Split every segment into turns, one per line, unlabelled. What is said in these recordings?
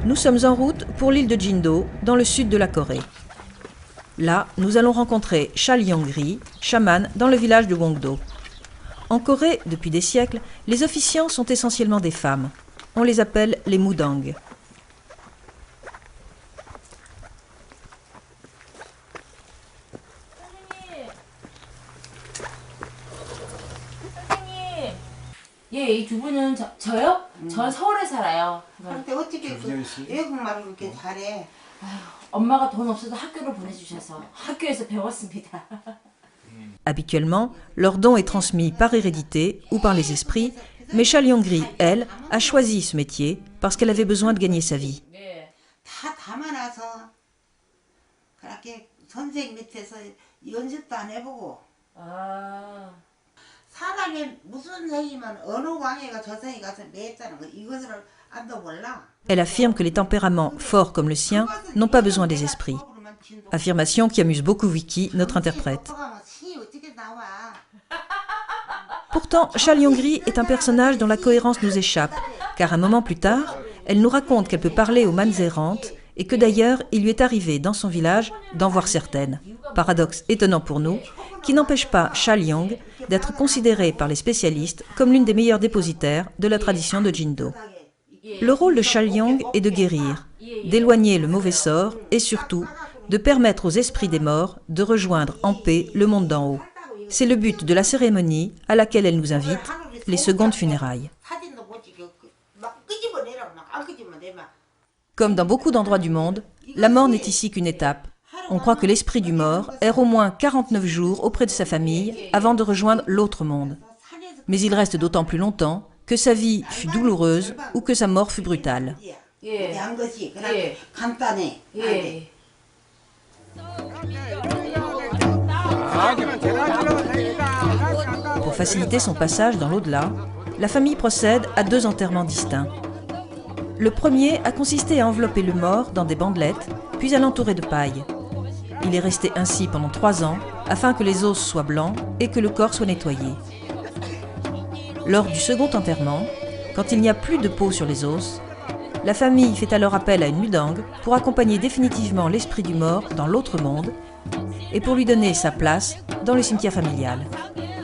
Nous sommes en route pour l'île de Jindo, dans le sud de la Corée. Là, nous allons rencontrer Cha Lyong-ri, chaman dans le village de Wongdo. En Corée, depuis des siècles, les officiants sont essentiellement des femmes. On les appelle les mudang.
예, 이 두 분은 저요? 전 서울에 살아요.
근데 어떻게 외국말을 그렇게 잘해?
엄마가 돈 없어도 학교를 보내주셔서 학교에서 배웠습니다.
Habituellement, leur don est transmis par hérédité ou par les esprits, mais Cha Lyong-ri, elle, a choisi ce métier parce qu'elle avait besoin de gagner sa vie.
다 담아놔서 그렇게 선생 밑에서 연습도 안 해보고 사람이 무슨 행위면 어느 왕이가 저 성에 가서 매했다는 거 이것을 안도 몰라.
Elle affirme que les tempéraments forts comme le sien n'ont pas besoin des esprits. Affirmation qui amuse beaucoup Vicky, notre interprète. Pourtant, Cha Lyong-ri est un personnage dont la cohérence nous échappe, car un moment plus tard, elle nous raconte qu'elle peut parler aux mannes errantes et que d'ailleurs, il lui est arrivé dans son village d'en voir certaines. Paradoxe étonnant pour nous, qui n'empêche pas Cha Lyong d'être considérée par les spécialistes comme l'une des meilleures dépositaires de la tradition de Jindo. Le rôle de Cha Lyong est de guérir, d'éloigner le mauvais sort et surtout de permettre aux esprits des morts de rejoindre en paix le monde d'en haut. C'est le but de la cérémonie à laquelle elle nous invite, les secondes funérailles. Comme dans beaucoup d'endroits du monde, la mort n'est ici qu'une étape. On croit que l'esprit du mort erre au moins 49 jours auprès de sa famille avant de rejoindre l'autre monde. Mais il reste d'autant plus longtemps que sa vie fut douloureuse ou que sa mort fut brutale. Pour faciliter son passage dans l'au-delà, la famille procède à 2 enterrements distincts. Le premier a consisté à envelopper le mort dans des bandelettes, puis à l'entourer de paille. Il est resté ainsi pendant 3 ans, afin que les os soient blancs et que le corps soit nettoyé. Lors du second enterrement, quand il n'y a plus de peau sur les os, la famille fait alors appel à une mudang pour accompagner définitivement l'esprit du mort dans l'autre monde et pour lui donner sa place dans le cimetière familial.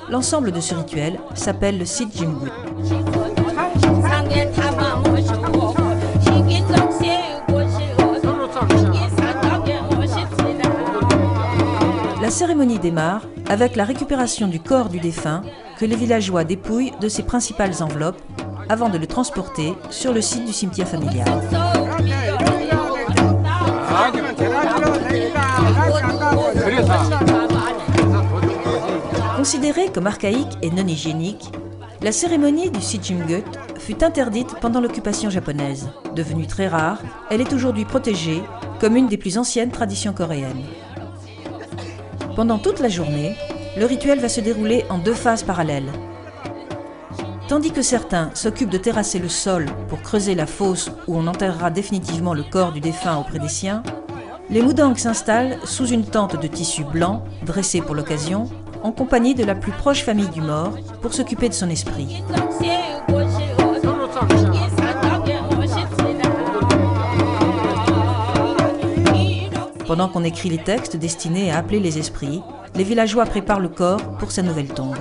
L'ensemble de ce rituel s'appelle le Sijimgut. La cérémonie démarre avec la récupération du corps du défunt que les villageois dépouillent de ses principales enveloppes avant de le transporter sur le site du cimetière familial. Considérée comme archaïque et non hygiénique, la cérémonie du Sijimgut fut interdite pendant l'occupation japonaise. Devenue très rare, elle est aujourd'hui protégée comme une des plus anciennes traditions coréennes. Pendant toute la journée, le rituel va se dérouler en 2 phases parallèles. Tandis que certains s'occupent de terrasser le sol pour creuser la fosse où on enterrera définitivement le corps du défunt auprès des siens, les mudangs s'installent sous une tente de tissu blanc, dressée pour l'occasion, en compagnie de la plus proche famille du mort pour s'occuper de son esprit. Pendant qu'on écrit les textes destinés à appeler les esprits, les villageois préparent le corps pour sa nouvelle tombe.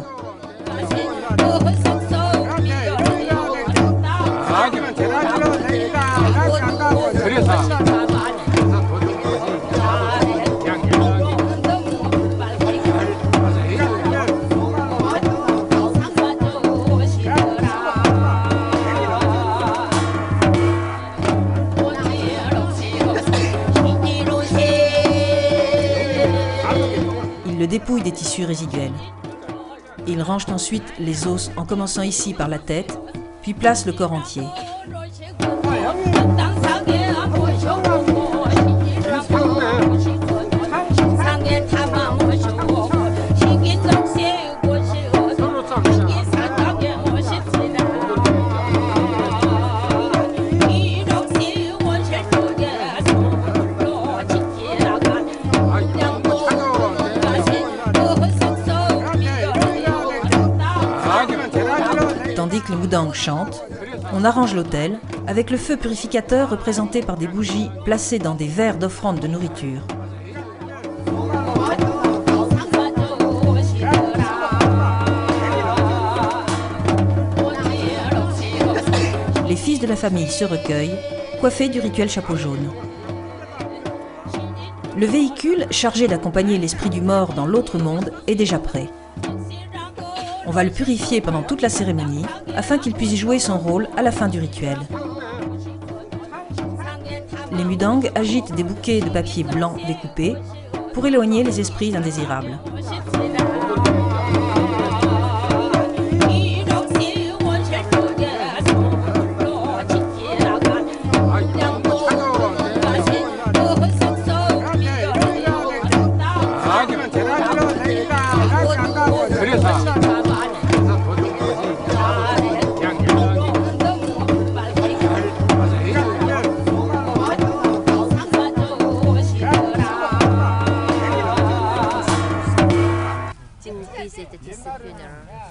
Ils le dépouillent des tissus résiduels. Ils rangent ensuite les os en commençant ici par la tête, puis placent le corps entier. Tandis que le mudang chante, On arrange l'autel avec le feu purificateur représenté par des bougies placées dans des verres d'offrande de nourriture. Les fils de la famille se recueillent, coiffés du rituel chapeau jaune. Le véhicule chargé d'accompagner l'esprit du mort dans l'autre monde est déjà prêt. On va le purifier pendant toute la cérémonie afin qu'il puisse jouer son rôle à la fin du rituel. Les mudangs agitent des bouquets de papier blanc découpés pour éloigner les esprits indésirables.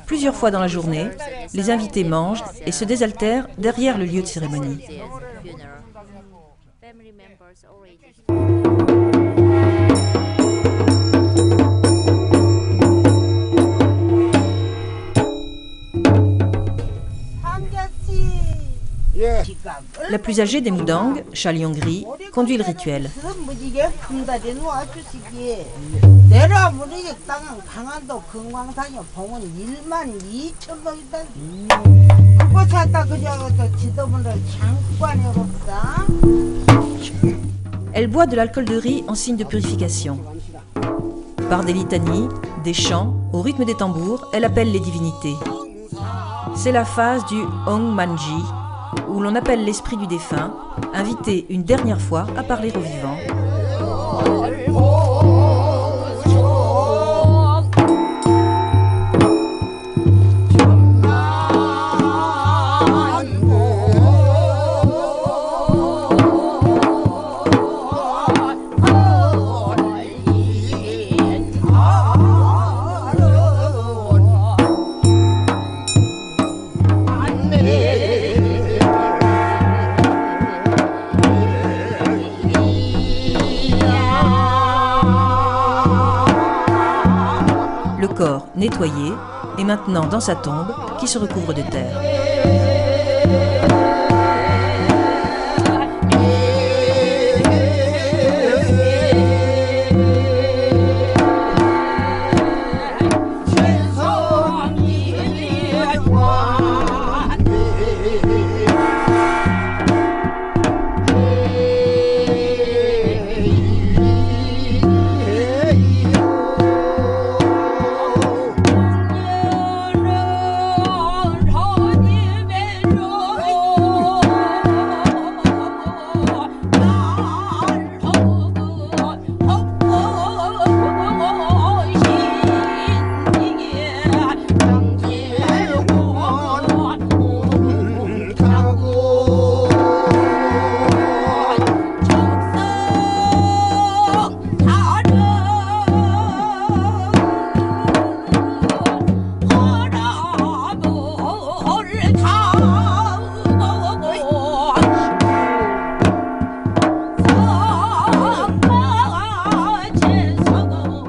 Plusieurs fois dans la journée, les invités mangent et se désaltèrent derrière le lieu de cérémonie. La plus âgée des mudangs, Chalyongri, conduit le rituel. Elle boit de l'alcool de riz en signe de purification. Par des litanies, des chants, au rythme des tambours, elle appelle les divinités. C'est la phase du Ong Manji, où l'on appelle l'esprit du défunt, invité une dernière fois à parler aux vivants. Le corps nettoyé est maintenant dans sa tombe qui se recouvre de terre.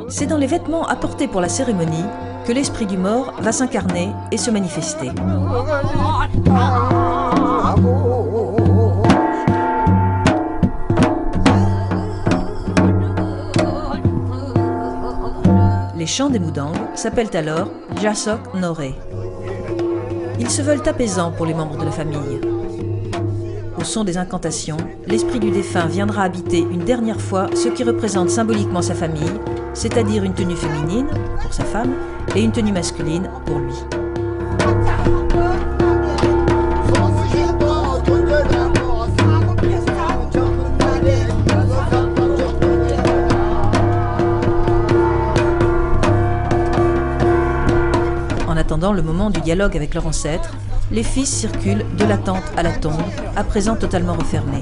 C'est dans les vêtements apportés pour la cérémonie que l'esprit du mort va s'incarner et se manifester. Les chants des mudangs s'appellent alors Jasok Noré. Ils se veulent apaisants pour les membres de la famille. Au son des incantations, l'esprit du défunt viendra habiter une dernière fois ce qui représente symboliquement sa famille, c'est-à-dire une tenue féminine pour sa femme et une tenue masculine pour lui. En attendant le moment du dialogue avec leur ancêtre, les fils circulent de la tente à la tombe, à présent totalement refermée.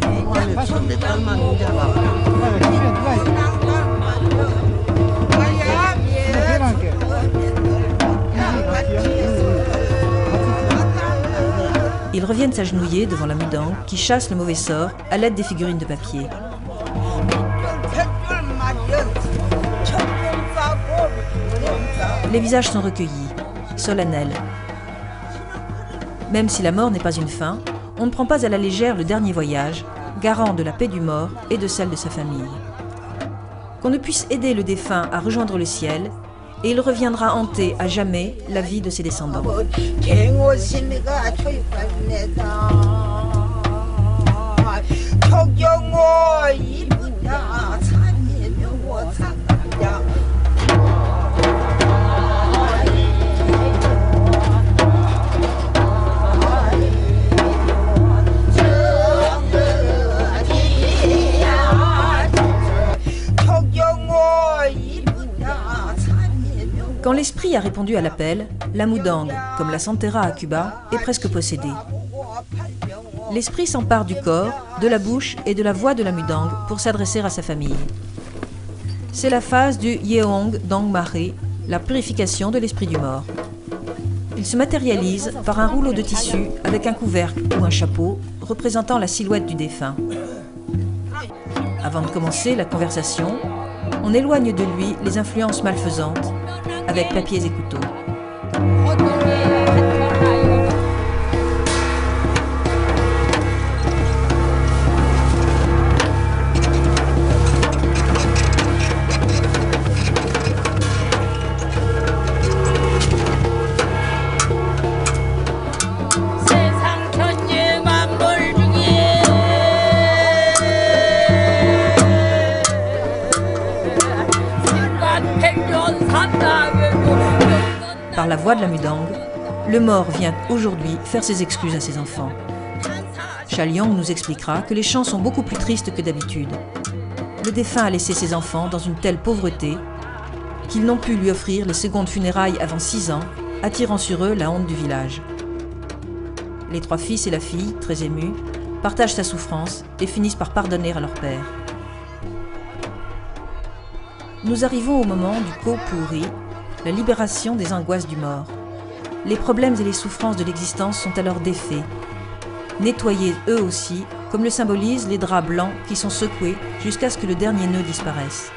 Ils reviennent s'agenouiller devant la Mudang qui chasse le mauvais sort à l'aide des figurines de papier. Les visages sont recueillis, solennels. Même si la mort n'est pas une fin, on ne prend pas à la légère le dernier voyage, garant de la paix du mort et de celle de sa famille. Qu'on ne puisse aider le défunt à rejoindre le ciel, et il reviendra hanter à jamais la vie de ses descendants. Quand l'esprit a répondu à l'appel, la Mudang, comme la Santera à Cuba, est presque possédée. L'esprit s'empare du corps, de la bouche et de la voix de la Mudang pour s'adresser à sa famille. C'est la phase du Yeong Dong Mare, la purification de l'esprit du mort. Il se matérialise par un rouleau de tissu avec un couvercle ou un chapeau représentant la silhouette du défunt. Avant de commencer la conversation, on éloigne de lui les influences malfaisantes avec papiers et couteaux. Par la voix de la Mudang, le mort vient aujourd'hui faire ses excuses à ses enfants. Chalyong nous expliquera que les chants sont beaucoup plus tristes que d'habitude. Le défunt a laissé ses enfants dans une telle pauvreté qu'ils n'ont pu lui offrir les secondes funérailles avant 6 ans, attirant sur eux la honte du village. Les 3 fils et la fille, très émus, partagent sa souffrance et finissent par pardonner à leur père. Nous arrivons au moment du Ko-Puri, la libération des angoisses du mort. Les problèmes et les souffrances de l'existence sont alors défaits, nettoyés eux aussi, comme le symbolisent les draps blancs qui sont secoués jusqu'à ce que le dernier nœud disparaisse.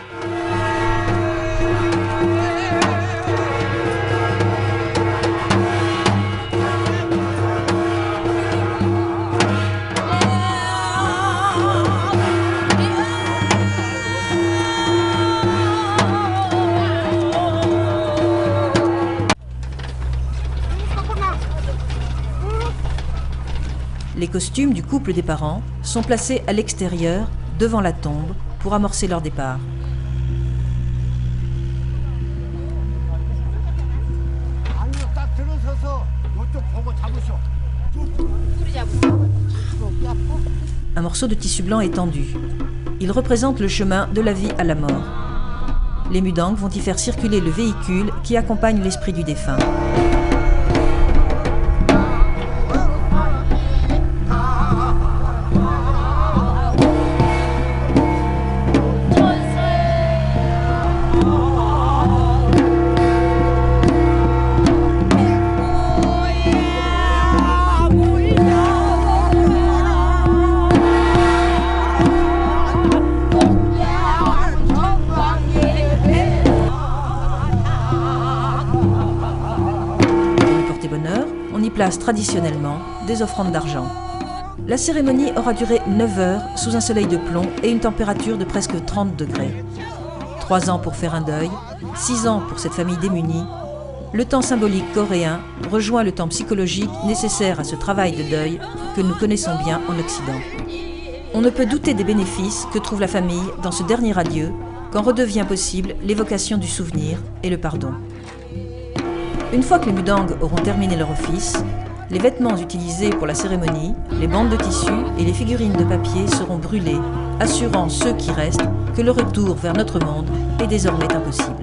Les costumes du couple des parents sont placés à l'extérieur, devant la tombe, pour amorcer leur départ. Un morceau de tissu blanc est tendu. Il représente le chemin de la vie à la mort. Les Mudang vont y faire circuler le véhicule qui accompagne l'esprit du défunt. Place traditionnellement des offrandes d'argent. La cérémonie aura duré 9 heures sous un soleil de plomb et une température de presque 30 degrés. 3 ans pour faire un deuil, 6 ans pour cette famille démunie. Le temps symbolique coréen rejoint le temps psychologique nécessaire à ce travail de deuil que nous connaissons bien en Occident. On ne peut douter des bénéfices que trouve la famille dans ce dernier adieu quand redevient possible l'évocation du souvenir et le pardon. Une fois que les Mudang auront terminé leur office, les vêtements utilisés pour la cérémonie, les bandes de tissu et les figurines de papier seront brûlés, assurant ceux qui restent que le retour vers notre monde est désormais impossible.